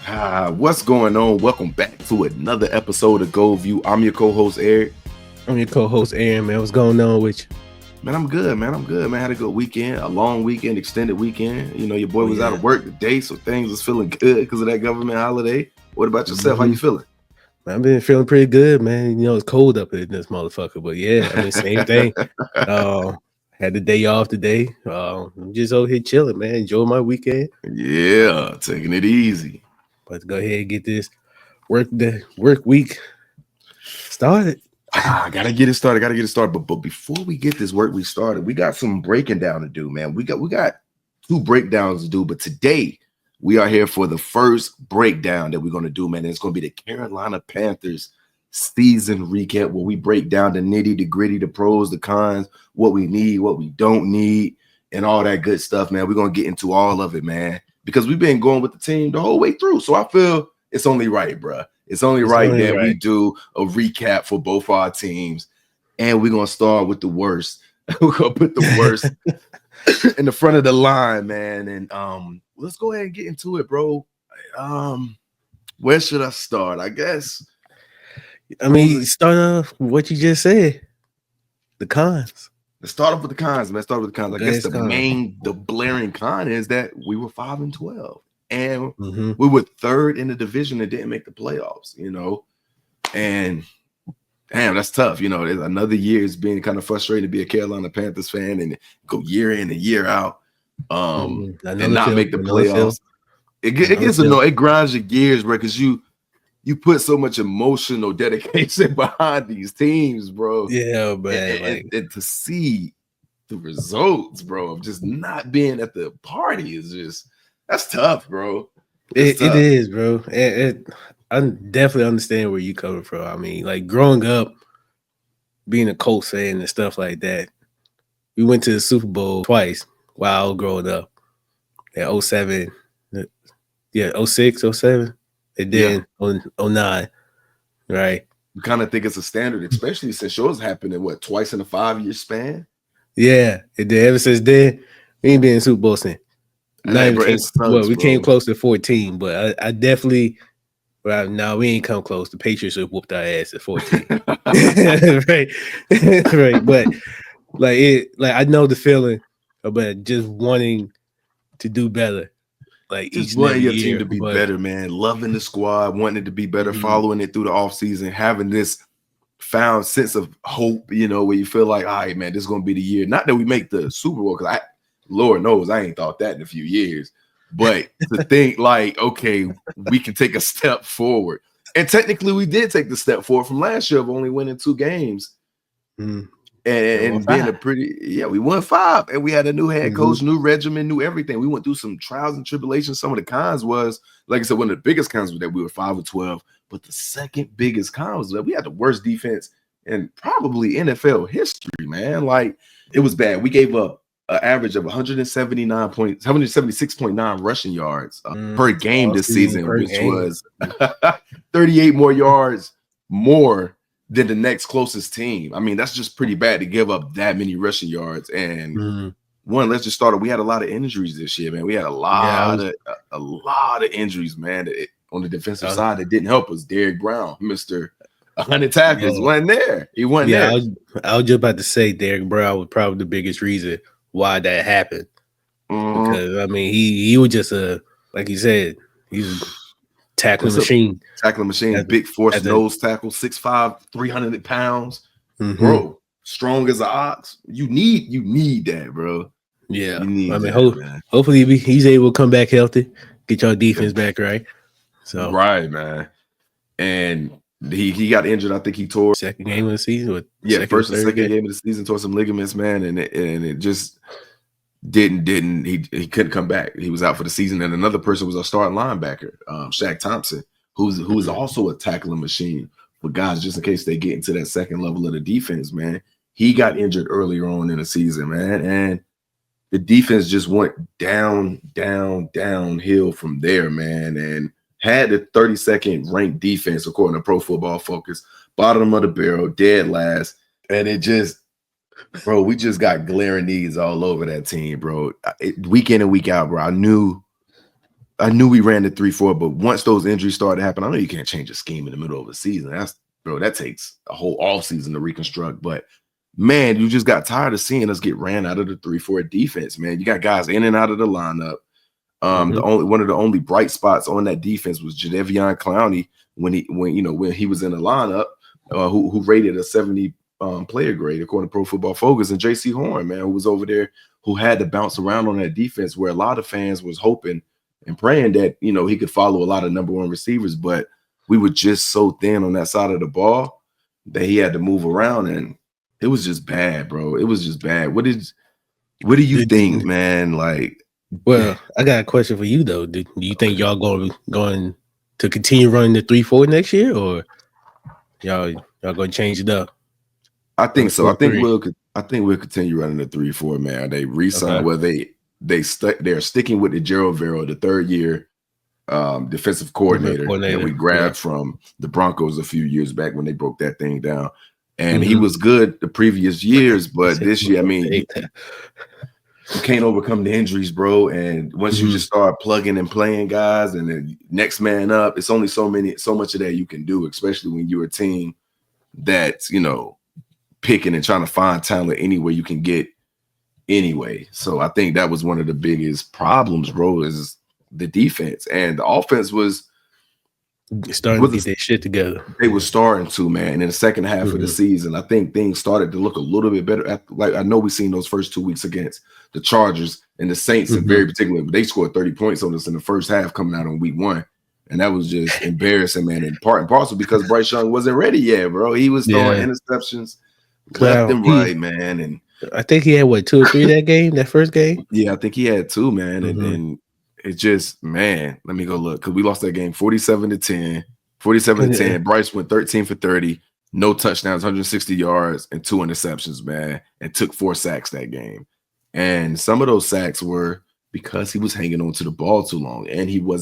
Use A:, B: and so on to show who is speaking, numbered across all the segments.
A: What's going on? Welcome back to another episode of GoldView. I'm your co-host Eric.
B: I'm your co-host Aaron, man. What's going on with you?
A: Man, I'm good, man. Had a good weekend, a long weekend, extended weekend. You know, your boy was out of work today, so things was feeling good because of that government holiday. What about yourself? How you feeling?
B: I've been feeling pretty good, man. You know, it's cold up in this motherfucker, but yeah, I mean, same thing. Had the day off today. I'm just over here chilling, man. Enjoy my weekend.
A: Yeah, taking it easy.
B: Let's go ahead and get this work week started.
A: Gotta get it started. But before we get this work week started, we got some breaking down to do, man. We got two breakdowns to do, but today we are here for the first breakdown that we're going to do, man. It's going to be the Carolina Panthers season recap where we break down the nitty, the gritty, the pros, the cons, what we need, what we don't need, and all that good stuff, man. We're going to get into all of it, man, because we've been going with the team the whole way through. So I feel it's only right, bro. It's only right that we do a recap for both our teams, and we're going to start with the worst. We're going to put the worst in the front of the line, man, and let's go ahead and get into it, bro. Where should I start? I guess.
B: I mean, start off with what you just said. The cons.
A: Let's start off with the cons, man. Start with the cons. I guess the blaring con is that we were 5-12, and we were third in the division and didn't make the playoffs. You know, and damn, that's tough. You know, another year is being kind of frustrating to be a Carolina Panthers fan and go year in and year out. And not make the playoffs. It gets annoying. It grinds your gears, bro, because you put so much emotional dedication behind these teams, bro.
B: Yeah, man.
A: And to see the results, bro, of just not being at the party is that's tough, bro.
B: It is, bro. I definitely understand where you coming from. I mean, like growing up, being a Colts fan and stuff like that, we went to the Super Bowl twice while growing up. At 07, 06, 07, and then on 09, right?
A: You kind of think it's a standard, especially since yours happened in twice in a 5-year span?
B: Yeah, and then ever since then, we ain't been in Super Bowl since. We came close to 14, but I definitely. Well, no, we ain't come close. The Patriots have whooped our ass at 14, right? But I know the feeling about just wanting to do better, like
A: just wanting your team to be better, man. Loving the squad, wanting it to be better, following it through the offseason, having this found sense of hope, you know, where you feel like, all right, man, this is gonna be the year. Not that we make the Super Bowl, because Lord knows I ain't thought that in a few years. But to think like, okay, we can take a step forward. And technically we did take the step forward from last year of only winning 2 games. And being we won 5. And we had a new head coach, new regimen, new everything. We went through some trials and tribulations. Some of the cons was, like I said, one of the biggest cons was that we were 5-12. But the second biggest con was that we had the worst defense in probably NFL history, man. Like, it was bad. We gave up an average of 176.9 rushing yards per game this season, which was 38 more yards more than the next closest team. I mean, that's just pretty bad to give up that many rushing yards. And let's just start. We had a lot of injuries this year, man. We had a lot of injuries, man. On the defensive side, that didn't help us. Derrick Brown, Mr. 100 tackles, wasn't there. He wasn't there.
B: I was just about to say Derrick Brown was probably the biggest reason why that happened, because I mean he was just like you said, he's a tackling machine,
A: big force nose tackle, 6'5", 300 pounds, bro, strong as an ox. You need that, bro.
B: Yeah, I mean, hopefully he's able to come back healthy, get your defense back right. So
A: right, man, and he got injured. I think he tore
B: second game of the season.
A: First and second game of the season, tore some ligaments, man, and it just didn't. He couldn't come back. He was out for the season. And another person was a starting linebacker, Shaq Thompson, who's also a tackling machine. But guys, just in case they get into that second level of the defense, man, he got injured earlier on in the season, man, and the defense just went downhill from there, man, and had the 32nd ranked defense according to Pro Football Focus, bottom of the barrel, dead last, and it just, bro, we just got glaring needs all over that team, bro. Week in and week out, bro. I knew I knew we ran the 3-4, but once those injuries started to happen, I know you can't change a scheme in the middle of a season. That takes a whole off season to reconstruct. But man, you just got tired of seeing us get ran out of the 3-4 defense, man. You got guys in and out of the lineup. One of the only bright spots on that defense was Jadeveon Clowney when he was in the lineup, who rated a 70 player grade according to Pro Football Focus, and J.C. Horn, man, who was over there, who had to bounce around on that defense, where a lot of fans was hoping and praying that he could follow a lot of number one receivers, but we were just so thin on that side of the ball that he had to move around, and it was just bad, bro. It was just bad. What do you think, man? Like,
B: well, I got a question for you though. Do you think y'all going to continue running the 3-4 next year, or y'all going to change it up?
A: I think so. I think we'll continue running the 3-4, man. They re-signed they're sticking with the Gerald Vero, the third year defensive coordinator that we grabbed from the Broncos a few years back when they broke that thing down. And he was good the previous years, but this year, I mean, you can't overcome the injuries, bro. And once you just start plugging and playing guys, and then next man up, it's only so much of that you can do, especially when you're a team that's picking and trying to find talent anywhere you can get anyway. So I think that was one of the biggest problems, bro, is the defense. And the offense was
B: starting to get their shit together.
A: They were starting to, man. And in the second half of the season, I think things started to look a little bit better. I know we've seen those first 2 weeks against the Chargers and the Saints in very particular. They scored 30 points on us in the first half coming out on week 1. And that was just embarrassing, man. In part and parcel because Bryce Young wasn't ready yet, bro. He was throwing interceptions left and right, man. And
B: I think he had 2 or 3 that first game.
A: Yeah, I think he had 2, man. And then it just, man, let me go look, because we lost that game 47-10. 47-10. Bryce went 13 for 30, no touchdowns, 160 yards, and 2 interceptions, man, and took 4 sacks that game. And some of those sacks were because he was hanging on to the ball too long, and I don't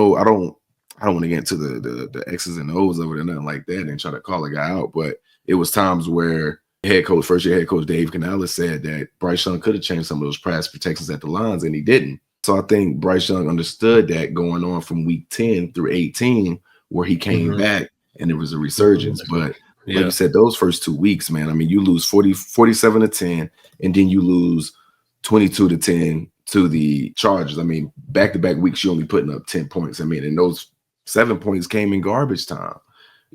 A: want to get into the X's and O's of it or nothing like that and try to call a guy out, but it was times where first year head coach Dave Canales said that Bryce Young could have changed some of those pass protections at the lines, and he didn't. So I think Bryce Young understood that going on from week 10 through 18, where he came back and there was a resurgence. But like you said, those first 2 weeks, man, I mean, you lose 47-10, and then you lose 22-10 to the Chargers. I mean, back-to-back weeks, you're only putting up 10 points. I mean, and those 7 points came in garbage time,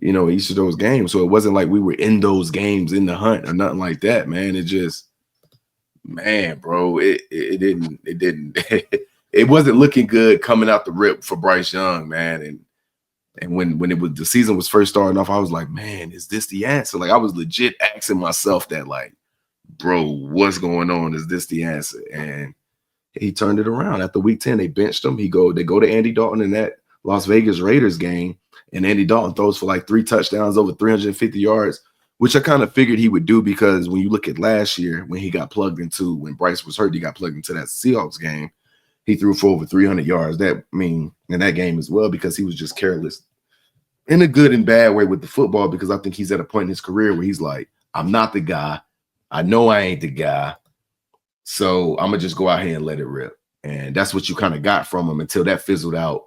A: each of those games. So it wasn't like we were in those games in the hunt or nothing like that, man. It just, man, bro, it didn't it wasn't looking good coming out the rip for Bryce Young, man. And when the season was first starting off, I was like, man, is this the answer? Like, I was legit asking myself that, like, bro, what's going on? Is this the answer? And he turned it around. After week 10, they benched him. They go to Andy Dalton in that Las Vegas Raiders game, and Andy Dalton throws for like 3 touchdowns, over 350 yards, which I kind of figured he would do, because when you look at last year, when Bryce was hurt, he got plugged into that Seahawks game. He threw for over 300 yards. In that game as well, because he was just careless in a good and bad way with the football, because I think he's at a point in his career where he's like, I'm not the guy. I know I ain't the guy. So I'm going to just go out here and let it rip. And that's what you kind of got from him until that fizzled out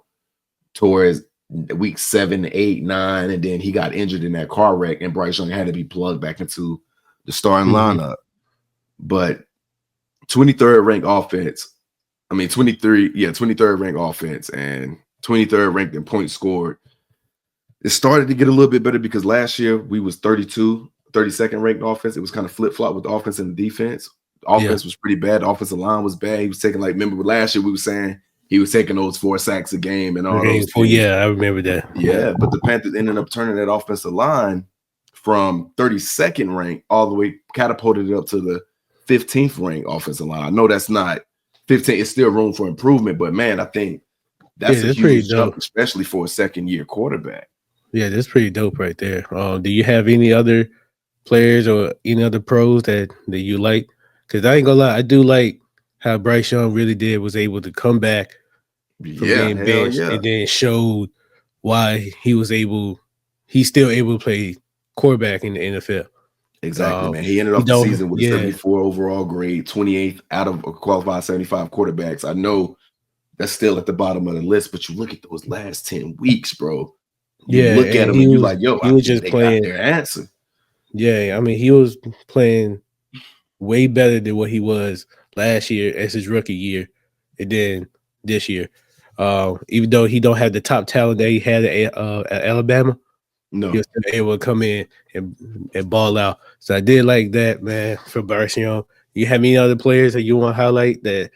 A: towards week 7, 8, 9. And then he got injured in that car wreck, and Bryce Young had to be plugged back into the starting lineup. But 23rd ranked offense. 23rd ranked offense and 23rd ranked in points scored. It started to get a little bit better because last year we was 32nd ranked offense. It was kind of flip-flop with the offense and the defense. The offense was pretty bad. The offensive line was bad. He was taking, remember last year we were saying he was taking those 4 sacks a game and all those things.
B: Yeah, I remember that.
A: Yeah, but the Panthers ended up turning that offensive line from 32nd ranked all the way, catapulted it up to the 15th ranked offensive line. I know that's not 15. It's still room for improvement, but man, I think that's a huge jump, especially for a second-year quarterback.
B: Yeah, that's pretty dope right there. Do you have any other players or any other pros that you like? Because I ain't gonna lie, I do like how Bryce Young really was able to come back from being benched and then showed why he's still able to play quarterback in the NFL.
A: Exactly, man. He ended off the season with a 74 overall grade, 28th out of a qualified 75 quarterbacks. I know that's still at the bottom of the list. But you look at those last 10 weeks, bro. You
B: Yeah,
A: look at
B: and
A: them and you're like, yo,
B: he
A: I
B: was
A: think
B: just
A: they got
B: playing.
A: their answer.
B: Yeah, I mean, he was playing way better than what he was last year as his rookie year, and then this year. Even though he don't have the top talent that he had at Alabama,
A: No.
B: he was still able to come in and ball out. So I did like that, man, for Bryce Young. You have any other players that you want to highlight that,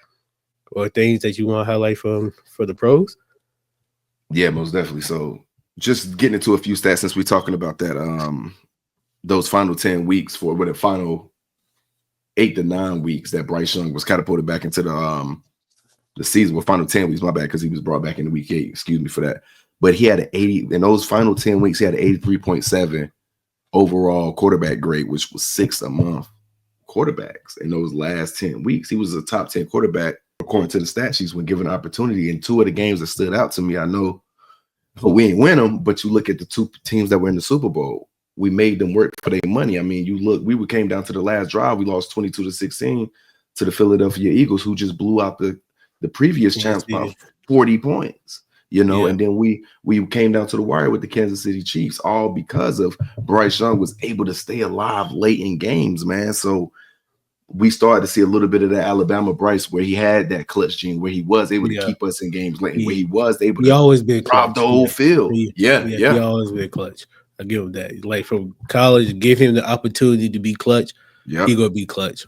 B: or things that you want to highlight for the pros?
A: Yeah, most definitely. So just getting into a few stats since we're talking about that, those final 10 weeks for what the final 8 to 9 weeks that Bryce Young was catapulted back into the season. Well, final 10 weeks, my bad, because he was brought back in week 8. Excuse me for that. But he had an 80 in those final 10 weeks, he had an 83.7 overall quarterback grade, which was 6 a month quarterbacks in those last 10 weeks. He was a top 10 quarterback according to the stat sheets when given opportunity. In 2 of the games that stood out to me, I know we ain't win them, but you look at the 2 teams that were in the Super Bowl. We made them work for their money. I mean, you look, we came down to the last drive. We lost 22-16 to the Philadelphia Eagles, who just blew out the previous champs by 40 points. You know,
B: Yeah.
A: and then we came down to the wire with the Kansas City Chiefs, all because of Bryce Young was able to stay alive late in games, man. So we started to see a little bit of that Alabama Bryce where he had that clutch gene, where he was able to keep us in games late, where he was able to
B: always been
A: drive
B: clutch.
A: the whole field. Yeah.
B: He always been clutch. I give him that. Like from college, give him the opportunity to be clutch.
A: Yeah,
B: he gonna be clutch.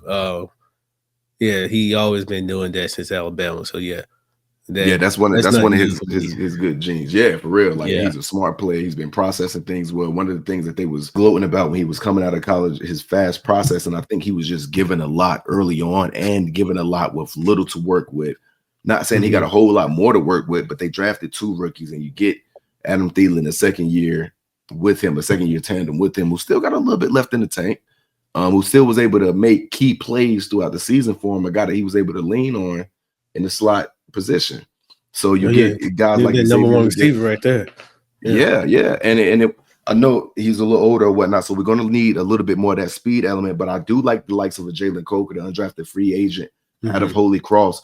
B: Yeah, he always been doing that since Alabama. So yeah.
A: That's one of his good genes. Yeah, for real. Like he's a smart player. He's been processing things well. One of the things that they was gloating about when he was coming out of college, his fast process, and I think he was just given a lot early on and given a lot with little to work with. Not saying he got a whole lot more to work with, but they drafted 2 rookies, and you get Adam Thielen a second year tandem with him, who still got a little bit left in the tank, who still was able to make key plays throughout the season for him, a guy that he was able to lean on in the slot position. So you get guys like
B: the number 1 receiver right there.
A: Yeah. And I know he's a little older or whatnot, so we're going to need a little bit more of that speed element. But I do like the likes of a Jalen Coker, the undrafted free agent out of Holy Cross,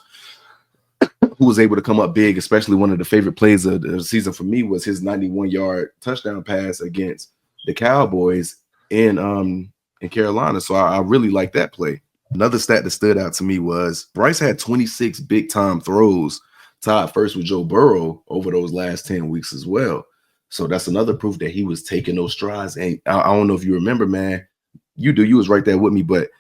A: who was able to come up big. Especially one of the favorite plays of the season for me was his 91-yard touchdown pass against the Cowboys in Carolina. So I really like that play. Another stat that stood out to me was Bryce had 26 big-time throws, tied first with Joe Burrow over those last 10 weeks as well. So that's another proof that he was taking those strides. And I don't know if you remember, man, you was right there with me, but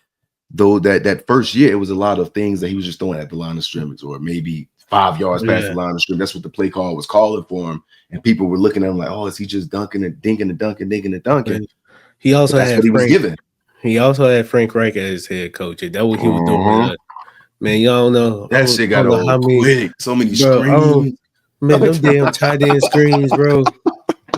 A: though that first year, it was a lot of things that he was just throwing at the line of scrimmage, or maybe 5 yards past the line of scrimmage. That's what the play call was calling for him. And people were looking at him like, oh, is he just dunking and dinking and dunking, dinking and dunking?
B: He also
A: that's what he was given.
B: He also had Frank Reich as his head coach. That's what he was doing. Man, y'all don't know.
A: That shit got old quick. So many screens.
B: Man, them damn tight end screens, bro.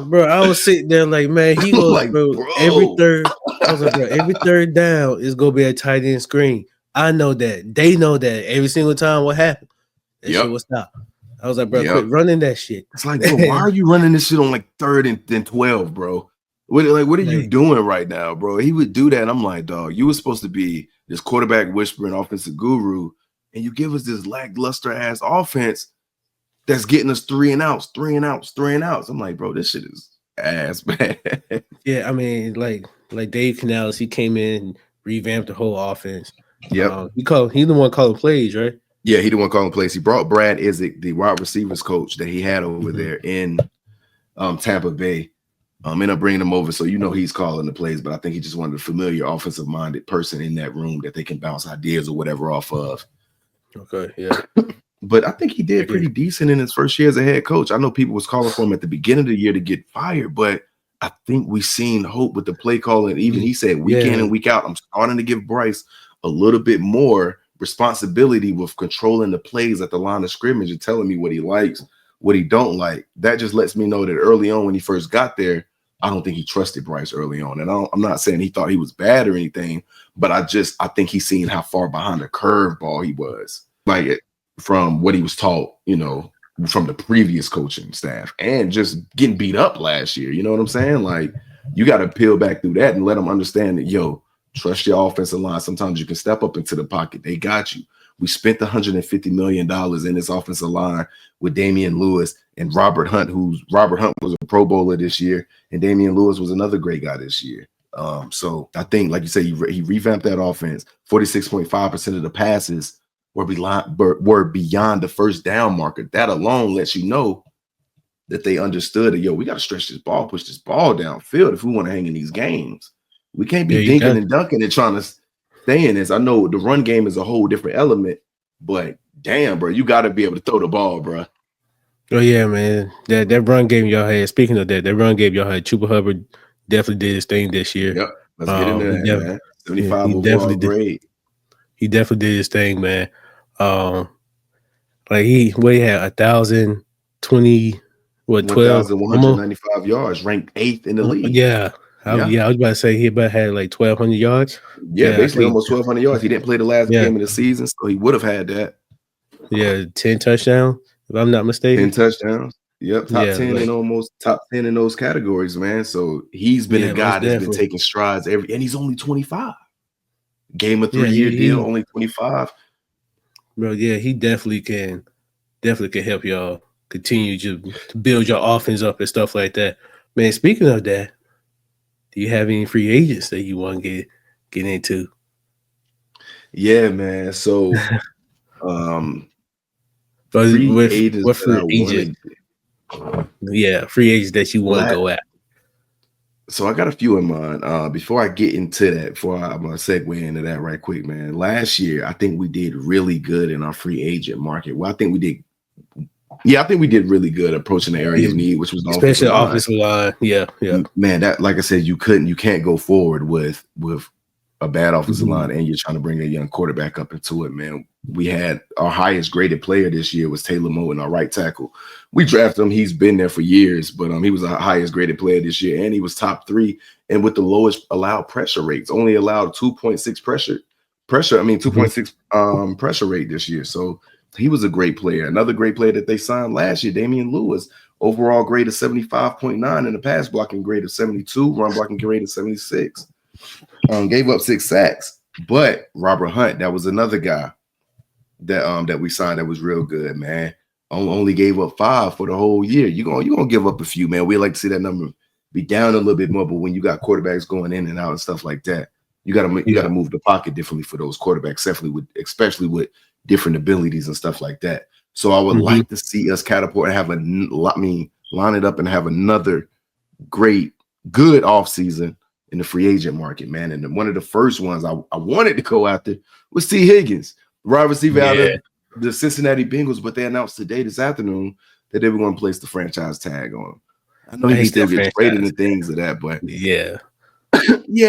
B: Bro, I was sitting there like, man, he goes, like, bro, every third. I was like, bro, every third down is gonna be a tight end screen. I know that. They know that every single time what happened. That shit will stop. I was like, bro, quit running that shit.
A: It's like, bro, why are you running this shit on like 3rd and 12, bro? What are you doing right now, bro? He would do that. And I'm like, dog, you were supposed to be this quarterback whispering offensive guru, and you give us this lackluster ass offense that's getting us 3 and outs. I'm like, bro, this shit is ass, man.
B: Yeah, I mean, like Dave Canales, he came in, revamped the whole offense.
A: Yeah,
B: he's the one calling plays, right?
A: Yeah, he the one calling plays. He brought Brad Isaac, the wide receivers coach that he had over there in Tampa Bay. Ended up bringing him over, so he's calling the plays, but I think he just wanted a familiar offensive-minded person in that room that they can bounce ideas or whatever off of.
B: Okay, yeah.
A: But I think he did pretty decent in his first year as a head coach. I know people was calling for him at the beginning of the year to get fired, but I think we seen hope with the play calling. Even he said week in and week out, I'm starting to give Bryce a little bit more responsibility with controlling the plays at the line of scrimmage and telling me what he likes, what he don't like. That just lets me know that early on when he first got there, I don't think he trusted Bryce early on. And I'm not saying he thought he was bad or anything, but I think he's seen how far behind the curveball he was. Like from what he was taught, from the previous coaching staff, and just getting beat up last year. You know what I'm saying? Like, you got to peel back through that and let them understand that, trust your offensive line. Sometimes you can step up into the pocket. They got you. We spent $150 million in this offensive line with Damian Lewis and Robert Hunt, Robert Hunt was a Pro Bowler this year, and Damian Lewis was another great guy this year. So I think, like you say, he revamped that offense. 46.5% of the passes were beyond the first down marker. That alone lets you know that they understood that, we got to stretch this ball, push this ball downfield if we want to hang in these games. We can't be dinking and dunking and trying to stay in this. I know the run game is a whole different element, but damn, bro, you got to be able to throw the ball, bro.
B: Oh yeah, man. That run game y'all had. Speaking of that run game y'all had. Chuba Hubbard definitely did his thing this year.
A: Yep, let's get into that, man. 75 overall grade.
B: He definitely did his thing, man. Like he had 1,020,
A: 1,195 yards, ranked 8th in the league.
B: Yeah. I was about to say he about had like 1,200 yards.
A: Yeah, basically almost 1,200 yards. He didn't play the last game of the season, so he would have had that.
B: Yeah, 10 touchdowns, if I'm not mistaken.
A: 10 touchdowns. Yep, top 10 and almost top 10 in those categories, man. So he's been a guy that's been taking strides and he's only 25. Game of 3-year deal, only 25.
B: Bro, yeah, he definitely can help y'all continue to build your offense up and stuff like that. Man, speaking of that, do you have any free agents that you want to get into?
A: Yeah, man. So
B: free agents that you want to go at.
A: So I got a few in mind. Before I get into that, I'm gonna segue into that right quick, man. Last year, I think we did really good in our free agent market. Well, I think we did really good approaching the area of need, which was the
B: offensive line. Yeah.
A: Man, that, like I said, you can't go forward with a bad offensive line, and you're trying to bring a young quarterback up into it, man. We had our highest graded player this year was Taylor Moton, our right tackle. We drafted him. He's been there for years, but he was our highest graded player this year, and he was top 3 and with the lowest allowed pressure rates. Only allowed 2.6 pressure 2.6 pressure rate this year. So he was a great player. Another great player that they signed last year, Damian Lewis, overall grade of 75.9 and a pass blocking grade of 72, run blocking grade of 76. Gave up 6 sacks, but Robert Hunt, that was another guy that we signed that was real good, man. Only gave up 5 for the whole year. You're gonna give up a few, man. We like to see that number be down a little bit more, but when you got quarterbacks going in and out and stuff like that, you gotta move the pocket differently for those quarterbacks, especially with different abilities and stuff like that. So I would like to see us catapult and line it up and have another good offseason in the free agent market, man. And one of the first ones I wanted to go after was T. Higgins, wide receiver out of the Cincinnati Bengals, but they announced this afternoon that they were going to place the franchise tag on him. I know he still gets traded and things of that, but yeah,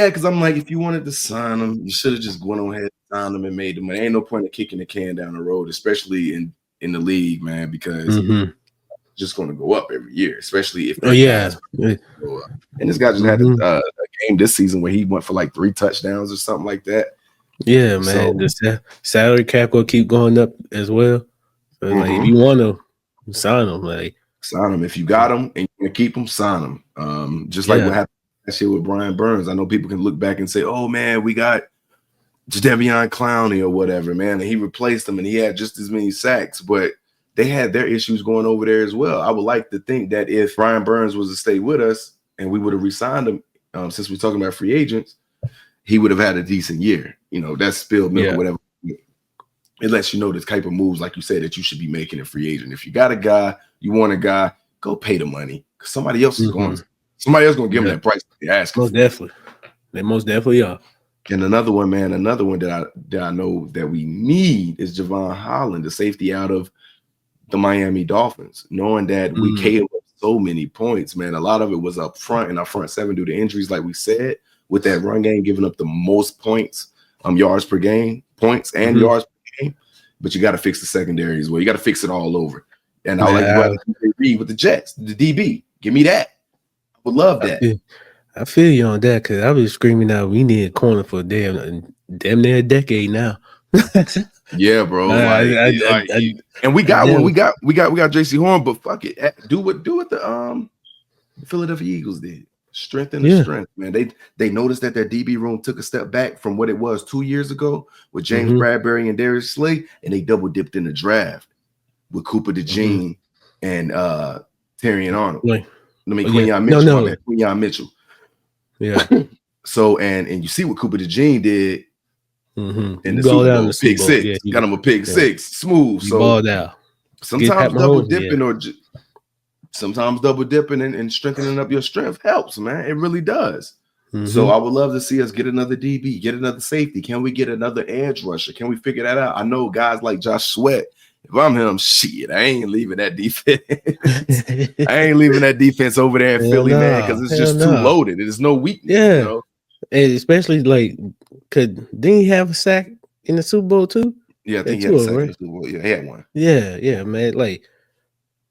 A: because I'm like, if you wanted to sign him, you should have just went on ahead and signed him and made the money. Ain't no point in kicking the can down the road, especially in the league, man, because it's just going to go up every year, especially if and this guy just had a game this season where he went for like 3 touchdowns or something like that.
B: Yeah, man. The salary cap will keep going up as well. So like, if you want to sign him,
A: sign him. If you got him and you can keep him, sign him. Just like what happened last year with Brian Burns. I know people can look back and say, "Oh man, we got Jadeveon Clowney or whatever, man," and he replaced him and he had just as many sacks, but they had their issues going over there as well. I would like to think that if Brian Burns was to stay with us and we would have re-signed him, since we're talking about free agents, he would have had a decent year. That's spilled milk or whatever. It lets you know the type of moves, like you said, that you should be making a free agent. If you got a guy, you want a guy, go pay the money. Because somebody else is going to give him that price they ask.
B: Most definitely. They most definitely are.
A: And another one that I know that we need is Javon Holland, the safety out of the Miami Dolphins, knowing that we gave up so many points, man. A lot of it was up front in our front seven due to injuries, like we said, with that run game giving up the most points, yards per game, points and yards per game. But you got to fix the secondary as well. You got to fix it all over. And I like Reed with the Jets, the DB. Give me that. I would love that.
B: I feel you on that because I was screaming out we need a corner for damn near a decade now.
A: Yeah, bro. And we got one. We got JC Horn, but fuck it. Do what the Philadelphia Eagles did. Strength and the strength, man. They noticed that their DB room took a step back from what it was 2 years ago with James Bradbury and Darius Slay, and they double dipped in the draft with Cooper DeJean and Terrion Arnold. Quinyon Mitchell. Quinyon Mitchell.
B: Yeah.
A: So and you see what Cooper DeJean did in the
B: Super
A: Bowl, pick six.
B: Yeah,
A: got him a pick six, smooth. So
B: balled out.
A: Sometimes double dipping sometimes double dipping and strengthening up your strength helps, man. It really does. So I would love to see us get another DB, get another safety. Can we get another edge rusher? Can we figure that out? I know guys like Josh Sweat. If I'm him, shit, I ain't leaving that defense. I ain't leaving that defense over there in Philly, man, because it's just too loaded. There's no weakness.
B: Yeah,
A: you know?
B: And especially didn't he have a sack in the Super Bowl too?
A: Yeah, I think he had a sack in the Super Bowl. Yeah, he had one.
B: Yeah, man. Like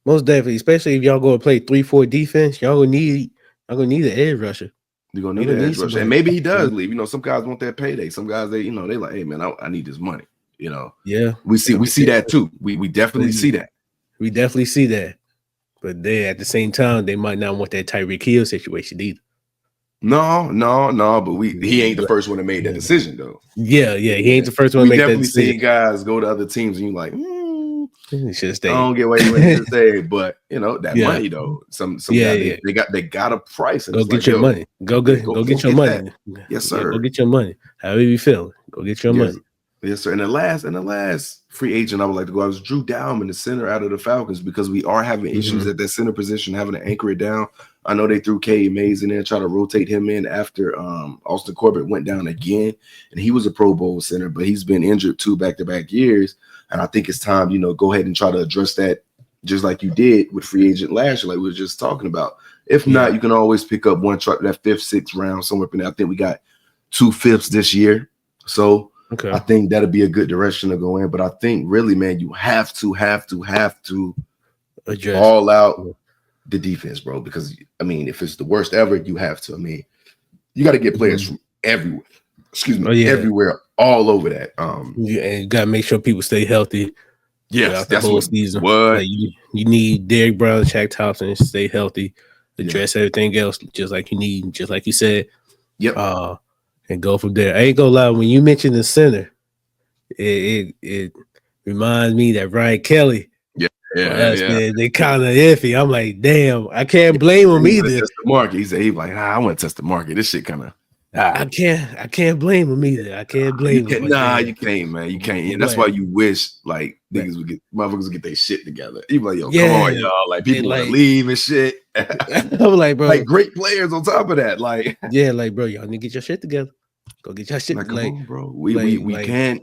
B: most definitely, especially if y'all go to play 3-4 defense, y'all gonna need an edge rusher.
A: You're gonna need an edge rusher, and maybe he does leave. You know, some guys want that payday. Some guys they like, hey man, I need this money. You know, we see that too. We definitely see that.
B: We definitely see that. But they at the same time, they might not want that Tyreek Hill situation either.
A: No. But he ain't the first one that made that decision though.
B: Yeah. He ain't the first one to make that decision.
A: Definitely seen guys go to other teams and you like,
B: you should stay.
A: I don't get why you went to stay, but you know that money though. Some guys they got a price. And
B: go get your money. Go get your money.
A: Yes, sir.
B: Go get your money. However you feel, go get your money.
A: Yes, sir. And the last free agent I would like to go out was Drew Dalman, the center out of the Falcons, because we are having issues at that center position, having to anchor it down. I know they threw K. Mays in there, try to rotate him in after Austin Corbett went down again, and he was a Pro Bowl center, but he's been injured 2 back-to-back years. And I think it's time, go ahead and try to address that just like you did with free agent last year, like we were just talking about. If not, you can always pick up one truck, that 5th, 6th round, somewhere in there. I think we got 2 5ths this year. So I think that'll be a good direction to go in. But I think really, man, you have to address all out the defense, bro. Because, if it's the worst ever, you have to. You got to get players from everywhere. Everywhere, all over that. And
B: you got to make sure people stay healthy.
A: Yes, that's
B: the whole
A: what
B: season.
A: What
B: you need Derrick Brown, Shaq Thompson, stay healthy. Address everything else just like you need, just like you said.
A: Yep.
B: And go from there. I ain't gonna lie. When you mentioned the center, it reminds me that Ryan Kelly. Man, they kind of iffy. I'm like, damn, I can't blame him either.
A: Test the market. He's like, I want to test the market. This shit kind of.
B: I can't blame him either. I can't blame him.
A: You can't, man. You can't. And that's why you wish motherfuckers would get their shit together. You like, yo, come on, y'all. Like people want to leave and shit.
B: I'm like, bro,
A: like great players on top of that. Like,
B: bro, y'all need to get your shit together. Go get your shit.
A: Come on, bro. We can't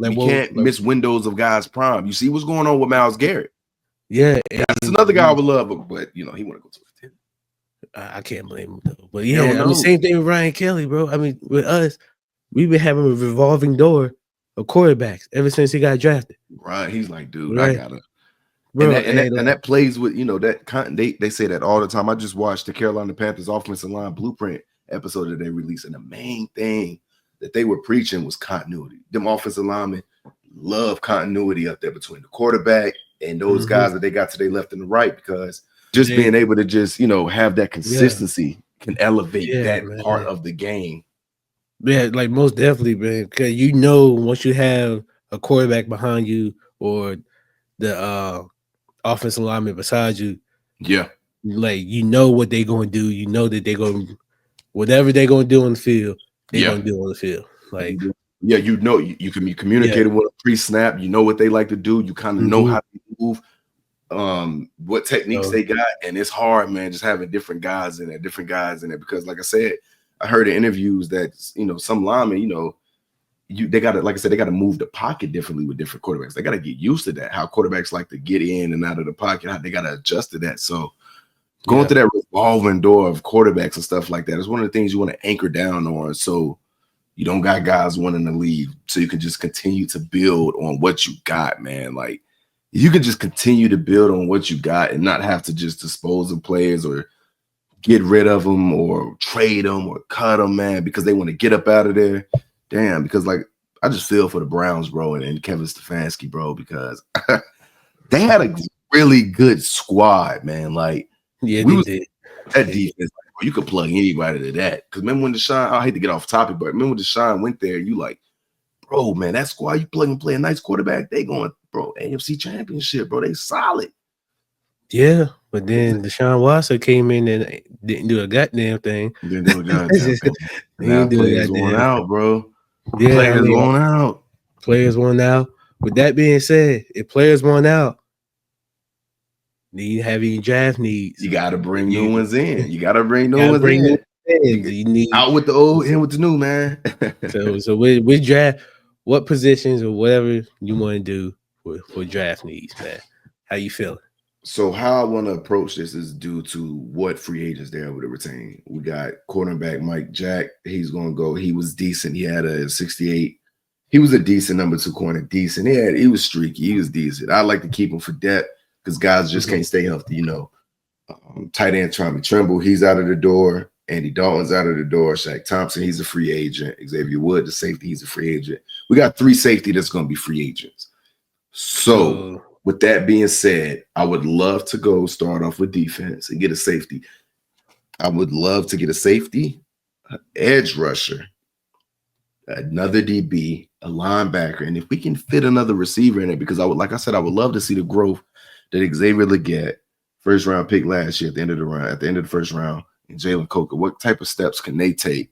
A: miss windows of guys' prime. You see what's going on with Myles Garrett.
B: Yeah,
A: that's another guy I would love, but he want to go to the 10.
B: I can't blame him though. But same thing with Ryan Kelly, bro. With us, we've been having a revolving door of quarterbacks ever since he got drafted.
A: Right. He's like, dude, I gotta. Bro, and that plays with that they say that all the time. I just watched the Carolina Panthers offensive line blueprint episode that they released, and the main thing that they were preaching was continuity. Them offensive linemen love continuity up there between the quarterback and those guys that they got to their left and the right, because just being able to just have that consistency can elevate that part of the game.
B: Yeah, like most definitely, man. Because once you have a quarterback behind you or the offensive lineman beside you, like what they're going to do. That they're going whatever they're going to do on the field, they're going to do on the field. Like
A: you can be communicating with a pre-snap. You know what they like to do. You kind of know how to move. What techniques they got, and it's hard, man, just having different guys in there because like I said, I heard in interviews that some linemen, they got to, like I said, they got to move the pocket differently with different quarterbacks. They got to get used to that, how quarterbacks like to get in and out of the pocket, how they got to adjust to that. So going through that revolving door of quarterbacks and stuff like that is one of the things you want to anchor down on, so you don't got guys wanting to leave, so you can just continue to build on what you got, man. Like, you can just continue to build on what you got and not have to just dispose of players or get rid of them or trade them or cut them, man, because they want to get up out of there. Damn, because I just feel for the Browns, bro, and Kevin Stefanski, bro, because they had a really good squad, man. Like,
B: did.
A: That defense, You could plug anybody to that. Because remember when Deshaun, I hate to get off topic, but remember when Deshaun went there, you like, bro, man, that squad you plug and play a nice quarterback, they going, bro, AFC Championship, bro, they solid.
B: Yeah, but then Deshaun Watson came in and didn't do a goddamn thing.
A: Didn't do a goddamn thing. Now players going out, bro.
B: Yeah,
A: players going out.
B: Players won out. With that being said, if players won out, you have any draft needs.
A: You got to bring new ones in. You got to bring new ones in.
B: You need
A: out with the old, in with the new, man.
B: so with draft, what positions or whatever you want to do for draft needs, man? How you feeling?
A: So how I want to approach this is due to what free agents they're able to retain. We got cornerback Mike Jack. He's going to go. He was decent. He had a 68. He was a decent number 2 corner. Decent. He was streaky. He was decent. I like to keep him for depth because guys just can't stay healthy. You know, tight end Tommy Tremble. He's out of the door. Andy Dalton's out of the door. Shaq Thompson. He's a free agent. Xavier Wood, the safety. He's a free agent. We got 3 safety that's going to be free agents. So with that being said, I would love to go start off with defense and get a safety. I would love to get a safety, an edge rusher, another DB, a linebacker, and if we can fit another receiver in it, because I would, like I said, I would love to see the growth that Xavier Legette, first round pick last year at the end of the first round, and Jalen Coker. What type of steps can they take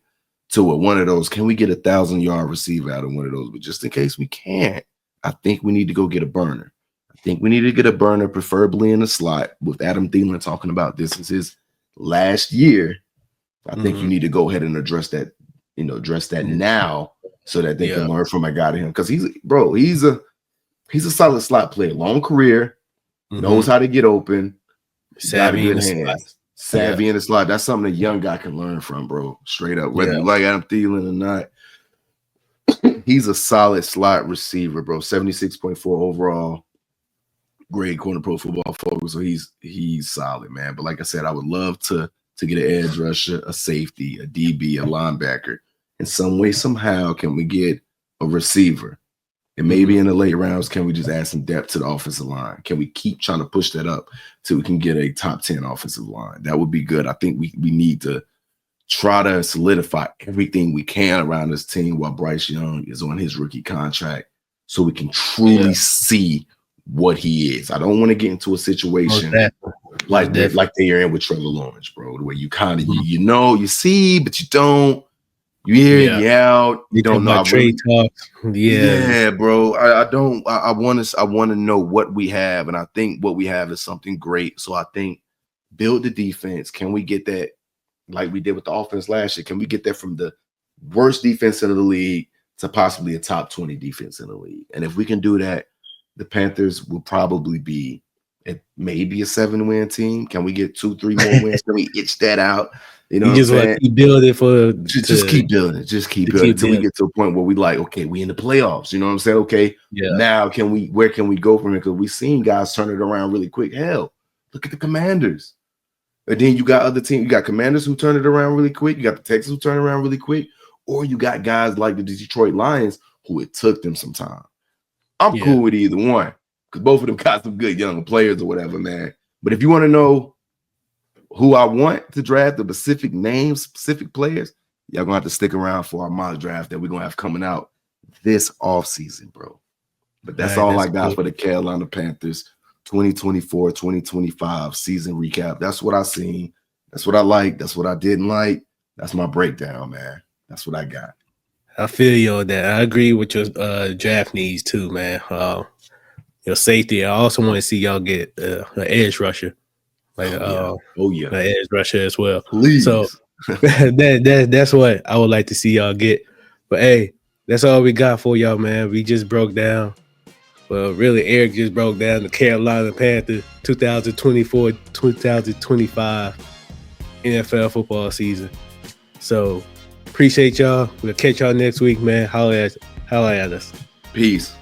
A: to one of those? Can we get 1,000-yard receiver out of one of those? But just in case we can't, I think we need to go get a burner. I think we need to get a burner, preferably in the slot. With Adam Thielen talking about this is his last year, I think you need to go ahead and address that. You know, address that now so that they can learn from a guy to him. Because he's a solid slot player, long career, knows how to get open, savvy in the hands, savvy in the slot. That's something a young guy can learn from, bro. Straight up, whether you like Adam Thielen or not. He's a solid slot receiver, bro. 76.4 overall. Grade corner Pro Football Focus. So he's solid, man. But like I said, I would love to get an edge rusher, a safety, a DB, a linebacker. In some way, somehow, can we get a receiver? And maybe in the late rounds, can we just add some depth to the offensive line? Can we keep trying to push that up till we can get a top 10 offensive line? That would be good. I think we need to try to solidify everything we can around this team while Bryce Young is on his rookie contract so we can truly see what he is. I don't want to get into a situation like they are in with Trevor Lawrence, bro, where you kind of you see, but you don't. You hear you out. You don't know.
B: Trade talks.
A: Yeah, bro. I don't. I want to know what we have, and I think what we have is something great. So I think build the defense. Can we get that like we did with the offense last year? Can we get that from the worst defense in the league to possibly a top 20 defense in the league? And if we can do that, the Panthers will probably be maybe a 7-win team. Can we get 2-3 more wins? Can we itch that out? You know,
B: you just want to keep building
A: just keep building, until we get to a point where we like, okay, we in the playoffs. You know what I'm saying? Okay, now where can we go from here? Because we've seen guys turn it around really quick. Hell, look at the Commanders. And then you got other teams. You got Commanders who turn it around really quick. You got the Texans who turn it around really quick. Or you got guys like the Detroit Lions who it took them some time. I'm cool with either one because both of them got some good young players or whatever, man. But if you want to know who I want to draft, the specific names, specific players, y'all gonna have to stick around for our mock draft that we're gonna have coming out this offseason, bro. But that's all I got for the Carolina Panthers 2024-2025 season recap. That's what I seen. That's what I like. That's what I didn't like. That's my breakdown, man. That's what I got.
B: I feel you on that. I agree with your draft needs too, man. Your safety. I also want to see y'all get an edge rusher, an edge rusher as well.
A: Please.
B: So that's what I would like to see y'all get. But hey, that's all we got for y'all, man. We just broke down. Well, really, Eric just broke down the Carolina Panthers 2024-2025 NFL football season. So appreciate y'all. We'll catch y'all next week, man. Holla at us.
A: Peace.